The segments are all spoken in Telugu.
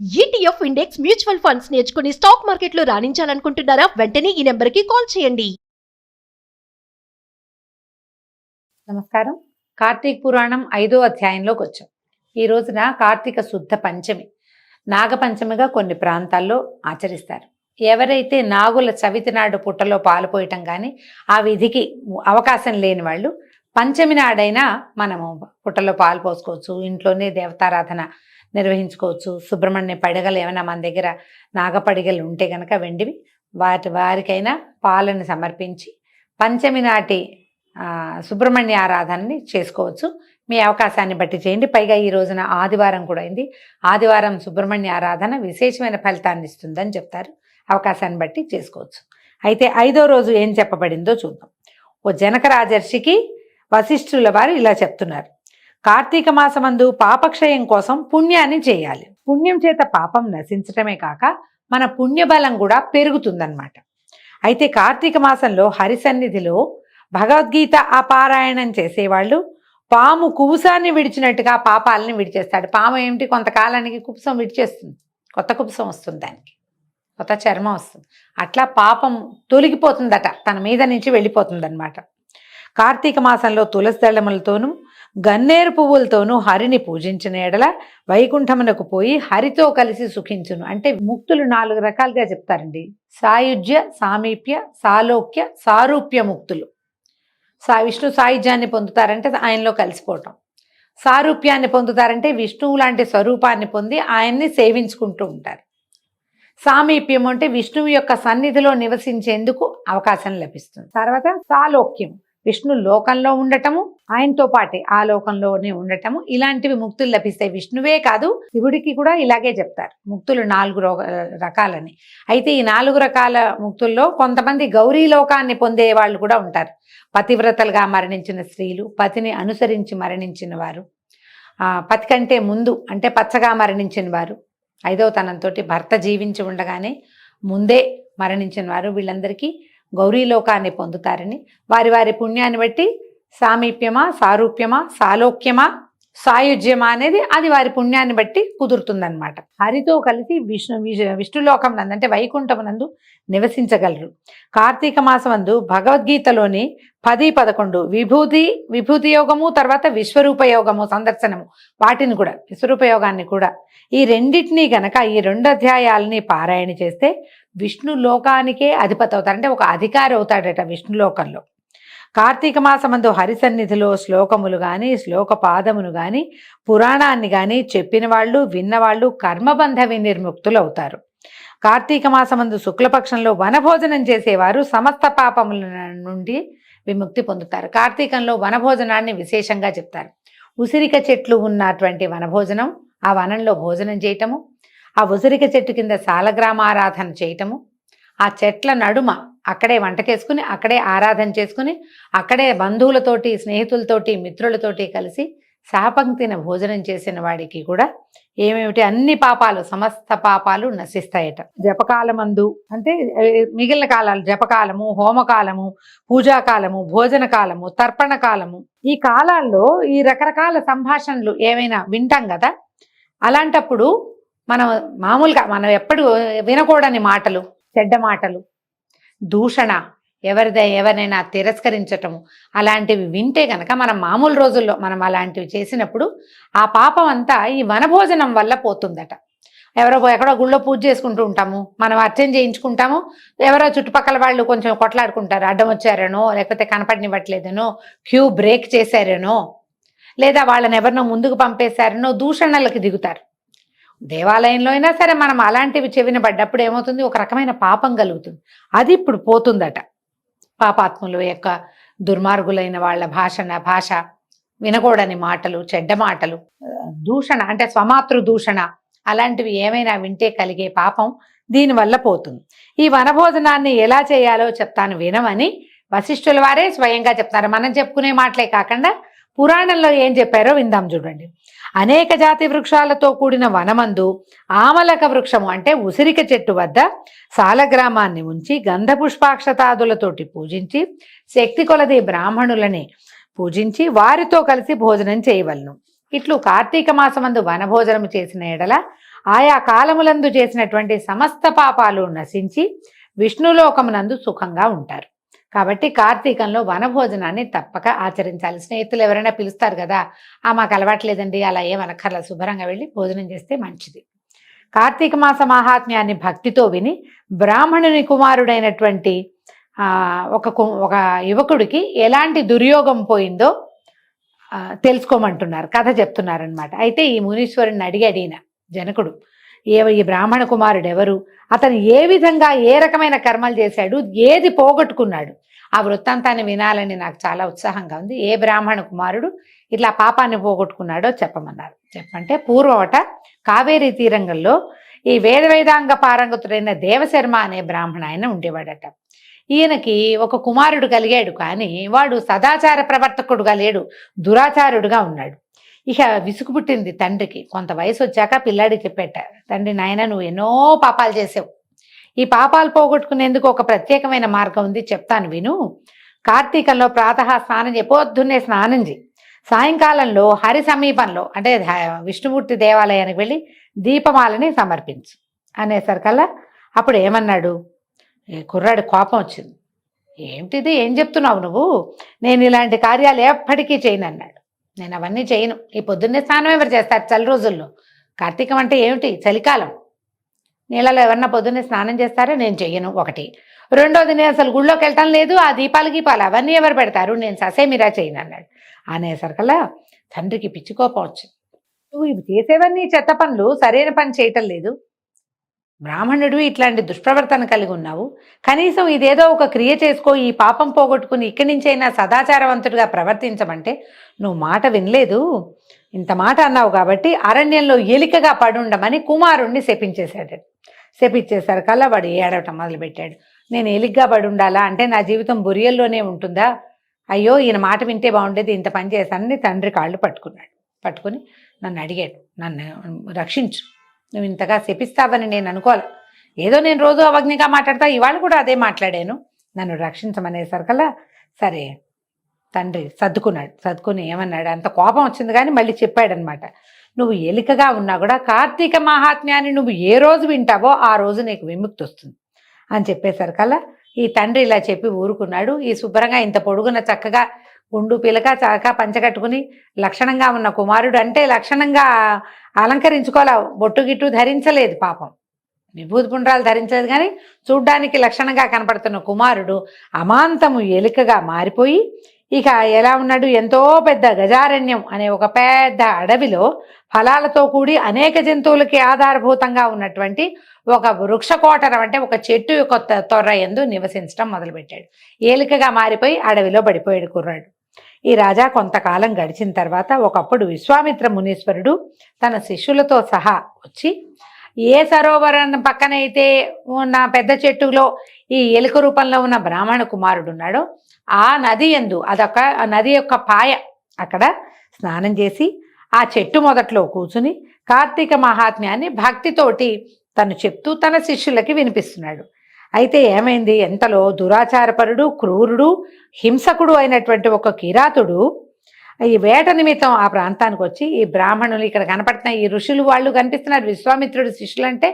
ఈటీఎఫ్ ఇండెక్స్ మ్యూచువల్ ఫండ్స్ నేర్చుకుని స్టాక్ మార్కెట్లో రాణించాలనుకుంటున్నారా? వెంటనే ఈ నెంబర్కి కాల్ చేయండి. నమస్కారం. కార్తీక పురాణం 5వ అధ్యాయంలోకి వచ్చాం. ఈ రోజున కార్తీక శుద్ధ పంచమి, నాగపంచమిగా కొన్ని ప్రాంతాల్లో ఆచరిస్తారు. ఎవరైతే నాగుల చవితి నాడు పుట్టలో పాలు పోయటం కానీ ఆ విధికి అవకాశం లేని వాళ్ళు పంచమి నాడైనా మనము పుట్టలో పాలు పోసుకోవచ్చు, ఇంట్లోనే దేవతారాధన నిర్వహించుకోవచ్చు. సుబ్రహ్మణ్య పడగలు ఏమైనా మన దగ్గర నాగపడిగలు ఉంటే కనుక వెండివి వారికైనా పాలను సమర్పించి పంచమి నాటి సుబ్రహ్మణ్య ఆరాధనని చేసుకోవచ్చు. మీ అవకాశాన్ని బట్టి చేయండి. పైగా ఈ రోజున ఆదివారం కూడా అయింది. ఆదివారం సుబ్రహ్మణ్య ఆరాధన విశేషమైన ఫలితాన్ని ఇస్తుందని చెప్తారు. అవకాశాన్ని బట్టి చేసుకోవచ్చు. అయితే 5వ రోజు ఏం చెప్పబడిందో చూద్దాం. ఓ జనక రాజర్షికి వశిష్ఠుల వారు ఇలా చెప్తున్నారు. కార్తీక మాసమందు పాపక్షయం కోసం పుణ్యాన్ని చేయాలి. పుణ్యం చేత పాపం నశించటమే కాక మన పుణ్యబలం కూడా పెరుగుతుందన్నమాట. అయితే కార్తీక మాసంలో హరిసన్నిధిలో భగవద్గీత పారాయణం చేసేవాళ్ళు పాము కుబుసాన్ని విడిచినట్టుగా పాపాలని విడిచేస్తాడు. పాము ఏమిటి, కొంతకాలానికి కుబుసం విడిచేస్తుంది, కొత్త కుబుసం వస్తుంది, దానికి కొత్త చర్మం వస్తుంది. అట్లా పాపం తొలగిపోతుందట, తన మీద నుంచి వెళ్ళిపోతుందన్నమాట. కార్తీక మాసంలో తులసి దళములతోనూ గన్నేరు పువ్వులతోనూ హరిని పూజించిన ఎడల వైకుంఠమునకు పోయి హరితో కలిసి సుఖించును. అంటే ముక్తులు 4 రకాలుగా చెప్తారండి. సాయుజ్య, సామీప్య, సాలోక్య, సారూప్య ముక్తులు. విష్ణు సాయుధ్యాన్ని పొందుతారంటే ఆయనలో కలిసిపోవటం. సారూప్యాన్ని పొందుతారంటే విష్ణువు లాంటి స్వరూపాన్ని పొంది ఆయన్ని సేవించుకుంటూ ఉంటారు. సామీప్యం అంటే విష్ణువు యొక్క సన్నిధిలో నివసించేందుకు అవకాశం లభిస్తుంది. తర్వాత సాలోక్యం, విష్ణు లోకంలో ఉండటము, ఆయనతో పాటే ఆ లోకంలోనే ఉండటము, ఇలాంటివి ముక్తులు లభిస్తాయి. విష్ణువే కాదు, శివుడికి కూడా ఇలాగే చెప్తారు ముక్తులు 4 రకాలని. అయితే ఈ 4 రకాల ముక్తుల్లో కొంతమంది గౌరీ లోకాన్ని పొందే వాళ్ళు కూడా ఉంటారు. పతివ్రతలుగా మరణించిన స్త్రీలు, పతిని అనుసరించి మరణించిన వారు, పతి కంటే ముందు అంటే పచ్చగా మరణించిన వారు, 5వ తనంతో భర్త జీవించి ఉండగానే ముందే మరణించిన వారు, వీళ్ళందరికీ గౌరీలోకాన్ని పొందుతారని, వారి వారి పుణ్యాన్ని బట్టి సామీప్యమా, సారూప్యమా, సాలోక్యమా, సాయుజ్యమా అనేది అది వారి పుణ్యాన్ని బట్టి కుదురుతుందన్నమాట. హరితో కలిసి విష్ణులోకం నందు అంటే వైకుంఠమునందు నివసించగలరు. కార్తీక మాసమందు భగవద్గీతలోని 10, 11 విభూతి యోగము, తర్వాత విశ్వరూప యోగము సందర్శనము, వాటిని కూడా విశ్వరూప యోగాన్ని కూడా ఈ రెండింటినీ గనక ఈ 2 అధ్యాయాలని పారాయణ చేస్తే విష్ణు లోకానికే అధిపతి అవుతాడు. అంటే ఒక అధికారి అవుతాడట విష్ణులోకంలో. కార్తీక మాసమందు హరిసన్నిధిలో శ్లోకములు కానీ శ్లోక పాదమును కానీ పురాణాన్ని కానీ చెప్పిన వాళ్ళు విన్నవాళ్ళు కర్మబంధ వినిర్ముక్తులు అవుతారు. కార్తీక మాసమందు శుక్లపక్షంలో వనభోజనం చేసేవారు సమస్త పాపముల నుండి విముక్తి పొందుతారు. కార్తీకంలో వనభోజనాన్ని విశేషంగా చెప్తారు. ఉసిరిక చెట్లు ఉన్నటువంటి వనభోజనం, ఆ వనంలో భోజనం చేయటము, ఆ ఉసిరిక చెట్టు కింద సాలగ్రామారాధన చేయటము, ఆ చెట్ల నడుమ అక్కడే వంటకేసుకుని అక్కడే ఆరాధన చేసుకుని అక్కడే బంధువులతోటి, స్నేహితులతోటి, మిత్రులతోటి కలిసి సహపంక్తిన భోజనం చేసిన వాడికి కూడా ఏమేమిటి అన్ని పాపాలు, సమస్త పాపాలు నశిస్తాయట. జపకాలమందు అంటే మిగిలిన కాలాలు, జపకాలము, హోమకాలము, పూజాకాలము, భోజన కాలము, తర్పణ కాలము, ఈ కాలాల్లో ఈ రకరకాల సంభాషణలు ఏమైనా వింటాం కదా. అలాంటప్పుడు మనం ఎప్పుడు వినకూడని మాటలు, చెడ్డ మాటలు, దూషణ, ఎవరినైనా తిరస్కరించటము, అలాంటివి వింటే కనుక మనం మామూలు రోజుల్లో మనం అలాంటివి చేసినప్పుడు ఆ పాపం అంతా ఈ వనభోజనం వల్ల పోతుందట. ఎక్కడో గుళ్ళో పూజ చేసుకుంటూ ఉంటాము, మనం అర్చన చేయించుకుంటాము, ఎవరో చుట్టుపక్కల వాళ్ళు కొంచెం కొట్లాడుకుంటారు, అడ్డం వచ్చారనో, లేకపోతే కనపడినివ్వట్లేదనో, క్యూ బ్రేక్ చేశారనో, లేదా వాళ్ళని ఎవరినో ముందుకు పంపేశారనో దూషణలకి దిగుతారు. దేవాలయంలో అయినా సరే మనం అలాంటివి చెవిన పడ్డప్పుడు ఏమవుతుంది, ఒక రకమైన పాపం కలుగుతుంది. అది ఇప్పుడు పోతుందట. పాపాత్ముల యొక్క దుర్మార్గులైన వాళ్ళ భాష, వినకూడని మాటలు, చెడ్డ మాటలు, దూషణ అంటే స్వమాతృ దూషణ, అలాంటివి ఏమైనా వింటే కలిగే పాపం దీనివల్ల పోతుంది. ఈ వనభోజనాన్ని ఎలా చేయాలో చెప్తాను వినమని వశిష్ఠుల వారే స్వయంగా చెప్తారు. మనం చెప్పుకునే మాటలే కాకుండా పురాణంలో ఏం చెప్పారో విందాం చూడండి. అనేక జాతి వృక్షాలతో కూడిన వనమందు ఆమలక వృక్షము అంటే ఉసిరిక చెట్టు వద్ద సాలగ్రామాన్ని ఉంచి గంధ పుష్పాక్షతాదులతోటి పూజించి శక్తి కొలది బ్రాహ్మణులని పూజించి వారితో కలిసి భోజనం చేయవలను. ఇట్లు కార్తీక మాసమందు వనభోజనము చేసిన ఎడల ఆయా కాలములందు చేసినటువంటి సమస్త పాపాలు నశించి విష్ణులోకమునందు సుఖంగా ఉంటారు. కాబట్టి కార్తీకంలో వనభోజనాన్ని తప్పక ఆచరించాలి. స్నేహితులు ఎవరైనా పిలుస్తారు కదా, మాకు అలవాట్లేదండి, అలా ఏమనక్కర్లా, శుభ్రంగా వెళ్ళి భోజనం చేస్తే మంచిది. కార్తీక మాస మాహాత్మ్యాన్ని భక్తితో విని బ్రాహ్మణుని కుమారుడైనటువంటి ఒక యువకుడికి ఎలాంటి దుర్యోగం పోయిందో తెలుసుకోమంటున్నారు, కథ చెప్తున్నారనమాట. అయితే ఈ మునీశ్వరుని అడిగిన జనకుడు, ఈ బ్రాహ్మణ కుమారుడు ఎవరు, అతను ఏ విధంగా ఏ రకమైన కర్మలు చేశాడు, ఏది పోగొట్టుకున్నాడు, ఆ వృత్తాంతాన్ని వినాలని నాకు చాలా ఉత్సాహంగా ఉంది. ఏ బ్రాహ్మణ కుమారుడు ఇట్లా పాపాన్ని పోగొట్టుకున్నాడో చెప్పమన్నారు. చెప్పంటే పూర్వవట కావేరీ తీరంగంలో ఈ వేదాంగ పారంగతుడైన దేవశర్మ అనే బ్రాహ్మణ ఆయన ఉండేవాడట. ఈయనకి ఒక కుమారుడు కలిగాడు, కానీ వాడు సదాచార ప్రవర్తకుడుగా లేడు, దురాచారుడుగా ఉన్నాడు. ఇక విసుగు పుట్టింది తండ్రికి. కొంత వయసు వచ్చాక పిల్లాడికి చెప్పేట, తండ్రి నాయన నువ్వు ఎన్నో పాపాలు చేసావు, ఈ పాపాలు పోగొట్టుకునేందుకు ఒక ప్రత్యేకమైన మార్గం ఉంది, చెప్తాను విను. కార్తీకంలో ప్రాతः స్నానం చేయి, పొద్దున్నే స్నానం చేయి, సాయంకాలంలో హరి సమీపంలో అంటే విష్ణుమూర్తి దేవాలయానికి వెళ్ళి దీపమాలని సమర్పించు అనేసరికల్లా అప్పుడు ఏమన్నాడు, కుర్రాడి కోపం వచ్చింది. ఏమిటిది, ఏం చెప్తున్నావు నువ్వు, నేను ఇలాంటి కార్యాలు ఎప్పటికీ చేయను అన్నాడు. నేను అవన్నీ చేయను, ఈ పొద్దున్నే స్నానం ఎవరు చేస్తారు చలి రోజుల్లో, కార్తీకం అంటే ఏమిటి చలికాలం, నీళ్ళలో ఎవరన్నా పొద్దున్నే స్నానం చేస్తారో, నేను చెయ్యను ఒకటి. రెండోది, నేను అసలు గుళ్ళోకి వెళ్ళటం లేదు, ఆ దీపాలు గీపాలు అవన్నీ ఎవరు పెడతారు, నేను ససేమిరా చేయను అన్నాడు. అనేసరికల్లా తండ్రికి పిచ్చి కోపం వచ్చింది. నువ్వు ఇవి చేసేవన్నీ చెత్త పనులు, సరైన పని చేయటం లేదు, బ్రాహ్మణుడు ఇట్లాంటి దుష్ప్రవర్తన కలిగి ఉన్నావు, కనీసం ఇదేదో ఒక క్రియ చేసుకో, ఈ పాపం పోగొట్టుకుని ఇక్కడి నుంచైనా సదాచారవంతుడిగా ప్రవర్తించమంటే నువ్వు మాట వినలేదు, ఇంత మాట అన్నావు కాబట్టి అరణ్యంలో ఎలికగా పడుండమని కుమారుణ్ణి శపించేశాడు. శపించేసరికల్లా వాడు ఏడవటం మొదలుపెట్టాడు. నేను ఎలిగ్గా పడి ఉండాలా, అంటే నా జీవితం బొరియల్లోనే ఉంటుందా, అయ్యో ఈయన మాట వింటే బాగుండేది, ఇంత పని చేశానని తండ్రి కాళ్ళు పట్టుకున్నాడు. పట్టుకుని నన్ను అడిగాడు, నన్ను రక్షించు, నువ్వు ఇంతగా శపిస్తావని నేను అనుకోవాలి, ఏదో నేను రోజు అవజ్ఞగా మాట్లాడతా, ఇవాళ కూడా అదే మాట్లాడాను, నన్ను రక్షించమనేసరికల్లా సరే తండ్రి సర్దుకున్నాడు. సర్దుకుని ఏమన్నాడు, అంత కోపం వచ్చింది కానీ మళ్ళీ చెప్పాడనమాట, నువ్వు ఎలికగా ఉన్నా కూడా కార్తీక మహాత్మ్యాన్ని నువ్వు ఏ రోజు వింటావో ఆ రోజు నీకు విముక్తి వస్తుంది అని చెప్పేసరికల్లా ఈ తండ్రి ఇలా చెప్పి ఊరుకున్నాడు. ఈ శుభ్రంగా ఇంత పొడుగున చక్కగా గుండు పిలక చక్కగా పంచకట్టుకుని లక్షణంగా ఉన్న కుమారుడు, అంటే లక్షణంగా అలంకరించుకోవాలా, బొట్టు గిట్టు ధరించలేదు పాపం, విభూతి పుండ్రాలు ధరించలేదు, కానీ చూడ్డానికి లక్షణంగా కనపడుతున్న కుమారుడు అమాంతము ఎలుకగా మారిపోయి ఇక ఎలా ఉన్నాడు, ఎంతో పెద్ద గజారణ్యం అనే ఒక పెద్ద అడవిలో ఫలాలతో కూడి అనేక జంతువులకి ఆధారభూతంగా ఉన్నటువంటి ఒక వృక్షకోటరం అంటే ఒక చెట్టు యొక్క తొర్ర యందు నివసించడం మొదలుపెట్టాడు. ఏలికగా మారిపోయి అడవిలో పడిపోయాడు కుర్రాడు. ఈ రాజా కొంతకాలం గడిచిన తర్వాత ఒకప్పుడు విశ్వామిత్ర మునీశ్వరుడు తన శిష్యులతో సహా వచ్చి ఏ సరోవరం పక్కనైతే ఉన్న పెద్ద చెట్టులో ఈ ఎలుక రూపంలో ఉన్న బ్రాహ్మణ కుమారుడు ఉన్నాడో ఆ నది యందు, అదొక నది యొక్క పాయ, అక్కడ స్నానం చేసి ఆ చెట్టు మొదట్లో కూర్చుని కార్తీక మహాత్మ్యాన్ని భక్తితోటి తను చెప్తూ తన శిష్యులకి వినిపిస్తున్నాడు. అయితే ఏమైంది, ఎంతలో దురాచారపరుడు, క్రూరుడు, హింసకుడు అయినటువంటి ఒక కిరాతుడు ఈ వేట నిమిత్తం ఆ ప్రాంతానికి వచ్చి ఈ బ్రాహ్మణులు ఇక్కడ కనపడుతున్న ఈ ఋషులు వాళ్ళు కనిపిస్తున్నారు, విశ్వామిత్రుడు శిష్యులు అంటే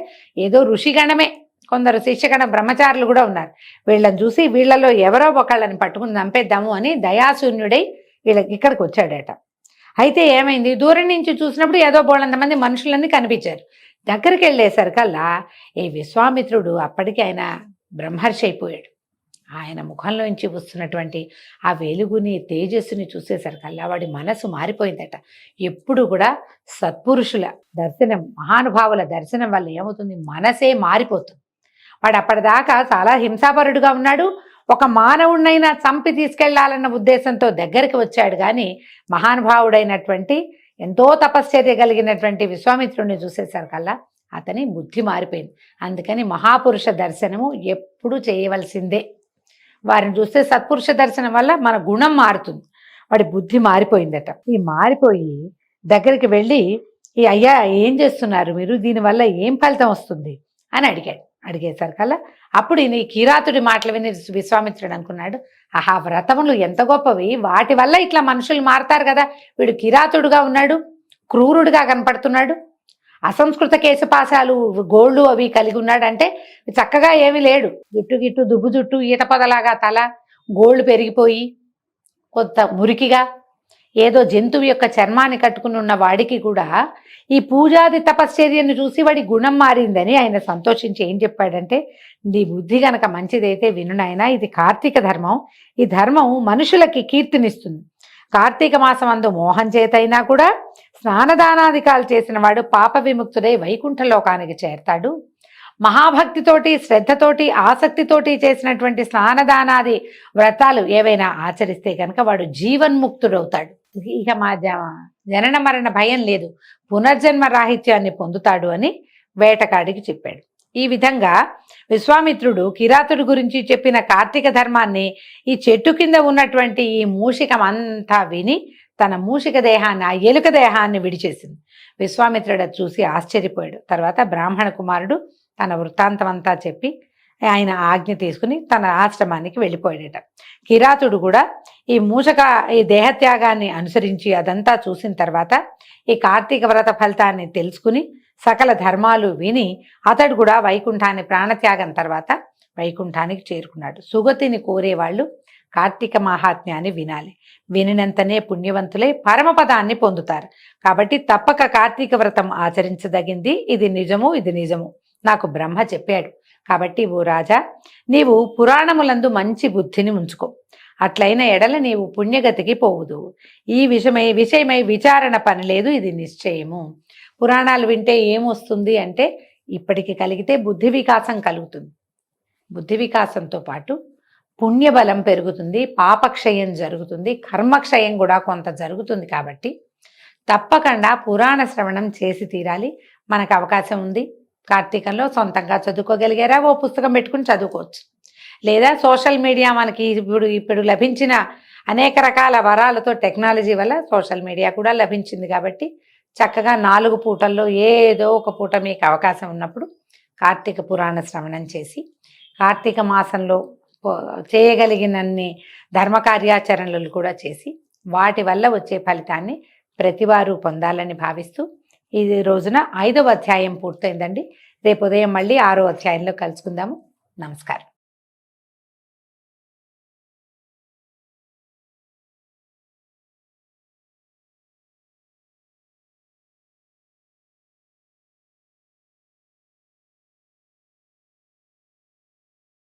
ఏదో ఋషిగణమే, కొందరు శిష్యగణ బ్రహ్మచారులు కూడా ఉన్నారు. వీళ్ళని చూసి వీళ్ళలో ఎవరో ఒకళ్ళని పట్టుకుని చంపేద్దాము అని దయాశూన్యుడై వీళ్ళకి ఇక్కడికి వచ్చాడట. అయితే ఏమైంది, దూరం నుంచి చూసినప్పుడు ఏదో బోళ్ళంతమంది మనుషులన్నీ కనిపించారు. దగ్గరికి వెళ్ళేసరికల్లా ఈ విశ్వామిత్రుడు అప్పటికి ఆయన బ్రహ్మర్షి అయిపోయాడు. ఆయన ముఖంలోంచి వస్తున్నటువంటి ఆ వెలుగుని తేజస్సుని చూసేసరికల్లా వాడి మనసు మారిపోయిందట. ఎప్పుడు కూడా సత్పురుషుల దర్శనం, మహానుభావుల దర్శనం వల్ల ఏమవుతుంది, మనసే మారిపోతుంది. వాడు అప్పటిదాకా చాలా హింసాపరుడుగా ఉన్నాడు, ఒక మానవుడినైనా చంపి తీసుకెళ్లాలన్న ఉద్దేశంతో దగ్గరికి వచ్చాడు, కానీ మహానుభావుడైనటువంటి ఎంతో తపశ్చర్య కలిగినటువంటి విశ్వామిత్రుడిని చూసేసరికల్లా అతని బుద్ధి మారిపోయింది. అందుకని మహాపురుష దర్శనము ఎప్పుడు చేయవలసిందే. వారిని చూస్తే సత్పురుష దర్శనం వల్ల మన గుణం మారుతుంది. వాడి బుద్ధి మారిపోయిందట. ఈ మారిపోయి దగ్గరికి వెళ్ళి, ఈ అయ్యా ఏం చేస్తున్నారు మీరు, దీనివల్ల ఏం ఫలితం వస్తుంది అని అడిగాడు. అడిగేసరికల్లా అప్పుడు ఈ కిరాతుడి మాటలు విని విశ్వామిత్రుడు అనుకున్నాడు, ఆహా వ్రతములు ఎంత గొప్పవి, వాటి వల్ల ఇట్లా మనుషులు మారుతారు కదా, వీడు కిరాతుడుగా ఉన్నాడు, క్రూరుడుగా కనపడుతున్నాడు, అసంస్కృత కేశపాశాలు గోళ్ళు అవి కలిగి ఉన్నాడంటే చక్కగా ఏమీ లేడు. జుట్టు గిట్టు దుబ్బు జుట్టు ఈత పొదలాగా తల, గోళ్ళు పెరిగిపోయి కొంత మురికిగా ఏదో జంతువు యొక్క చర్మాన్ని కట్టుకుని ఉన్న వాడికి కూడా ఈ పూజాది తపశ్చర్యను చూసి వాడి గుణం మారిందని ఆయన సంతోషించి ఏం చెప్పాడంటే, నీ బుద్ధి గనక మంచిదైతే వినునైనా, ఇది కార్తీక ధర్మం. ఈ ధర్మం మనుషులకి కీర్తినిస్తుంది. కార్తీక మాసం అందు మోహం చేతైనా కూడా స్నానదానాదికాలు చేసిన వాడు పాప విముక్తుడై వైకుంఠ లోకానికి చేరతాడు. మహాభక్తితోటి, శ్రద్ధతోటి, ఆసక్తితోటి చేసినటువంటి స్నానదానాది వ్రతాలు ఏవైనా ఆచరిస్తే కనుక వాడు జీవన్ముక్తుడవుతాడు. ఇక మా జనన మరణ భయం లేదు, పునర్జన్మ రాహిత్యాన్ని పొందుతాడు అని వేటకాడికి చెప్పాడు. ఈ విధంగా విశ్వామిత్రుడు కిరాతుడి గురించి చెప్పిన కార్తీక ధర్మాన్ని ఈ చెట్టు కింద ఉన్నటువంటి ఈ మూషికం అంతా విని తన మూషిక దేహాన్ని, ఆ ఎలుక దేహాన్ని విడిచేసింది. విశ్వామిత్రుడు చూసి ఆశ్చర్యపోయాడు. తర్వాత బ్రాహ్మణ కుమారుడు తన వృత్తాంతం అంతా చెప్పి ఆయన ఆజ్ఞ తీసుకుని తన ఆశ్రమానికి వెళ్ళిపోయాడట. కిరాతుడు కూడా ఈ దేహత్యాగాన్ని అనుసరించి అదంతా చూసిన తర్వాత ఈ కార్తీక వ్రత ఫలితాన్ని తెలుసుకుని సకల ధర్మాలు విని అతడు కూడా వైకుంఠాన్ని ప్రాణత్యాగం తర్వాత వైకుంఠానికి చేరుకున్నాడు. సుగతిని కోరేవాళ్ళు కార్తీక మహాత్మ్యాన్ని వినాలి. వినినంతనే పుణ్యవంతులై పరమపదాన్ని పొందుతారు. కాబట్టి తప్పక కార్తీక వ్రతం ఆచరించదగింది. ఇది నిజము, ఇది నిజము, నాకు బ్రహ్మ చెప్పాడు. కాబట్టి ఓ రాజా, నీవు పురాణములందు మంచి బుద్ధిని ఉంచుకో. అట్లయిన ఎడల నీవు పుణ్యగతికి పోవుదు. ఈ విషయమై విచారణ పని లేదు, ఇది నిశ్చయము. పురాణాలు వింటే ఏమొస్తుంది అంటే, ఇప్పటికి కలిగితే బుద్ధి వికాసం కలుగుతుంది. బుద్ధి వికాసంతో పాటు పుణ్యబలం పెరుగుతుంది, పాపక్షయం జరుగుతుంది, కర్మక్షయం కూడా కొంత జరుగుతుంది. కాబట్టి తప్పకుండా పురాణ శ్రవణం చేసి తీరాలి. మనకు అవకాశం ఉంది. కార్తీకంలో సొంతంగా చదువుకోగలిగారా, ఓ పుస్తకం పెట్టుకుని చదువుకోవచ్చు. లేదా సోషల్ మీడియా మనకి ఇప్పుడు లభించిన అనేక రకాల వరాలతో టెక్నాలజీ వల్ల సోషల్ మీడియా కూడా లభించింది. కాబట్టి చక్కగా 4 పూటల్లో ఏదో ఒక పూట మీకు అవకాశం ఉన్నప్పుడు కార్తీక పురాణ శ్రవణం చేసి, కార్తీక మాసంలో చేయగలిగినన్ని ధర్మకార్యాచరణలు కూడా చేసి వాటి వల్ల వచ్చే ఫలితాన్ని ప్రతివారు పొందాలని భావిస్తూ ఈ రోజున 5వ అధ్యాయం పూర్తయిందండి. రేపు ఉదయం మళ్ళీ 6వ అధ్యాయంలో కలుసుకుందాము. నమస్కారం.